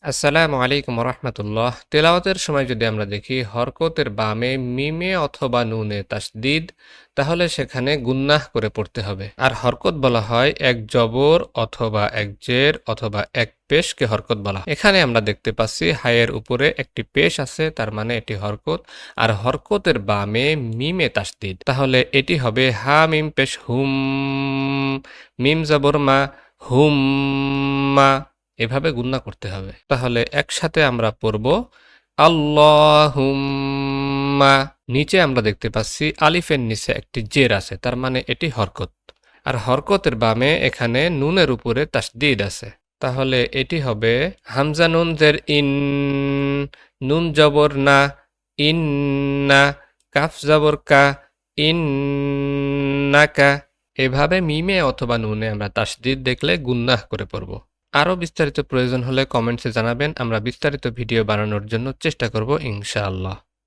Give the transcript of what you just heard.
আসসালামু আলাইকুম রহমতুল্লাহ। তেলাওয়াতের সময় যদি আমরা দেখি হরকতের বামে মিমে অথবা নুনে তাসদিদ, তাহলে সেখানে গুন্নাহ করে পড়তে হবে। আর হরকত বলা হয় এক জবর অথবা এক জের অথবা এক পেশকে হরকত বলা হয়। এখানে আমরা দেখতে পাচ্ছি হায়ের উপরে একটি পেশ আছে, তার মানে এটি হরকত। আর হরকতের বামে মিমে তাসদিদ, তাহলে এটি হবে হা মিম পেশ হুম, মিম জবর মা, হুম্মা। এভাবে গুণনা করতে হবে। তাহলে একসাথে আমরা পড়ব আল্লাহুম্মা। নিচে আমরা দেখতে পাচ্ছি আলিফের নিচে একটি জের আছে, তার মানে এটি হরকত। আর হরকতের বামে এখানে নুনের উপরে তাসদিদ আছে, তাহলে এটি হবে হামজা নুন জের ইন, নুন জবর না, ইন্না, কাফ জবর কা, ইন্নাকা। এভাবে মিমে অথবা নুনে আমরা তাসদিদ দেখলে গুন্নাহ করে পড়ব। আরও বিস্তারিত প্রয়োজন হলে কমেন্টসে জানাবেন, আমরা বিস্তারিত ভিডিও বানানোর জন্য চেষ্টা করব ইনশাআল্লাহ।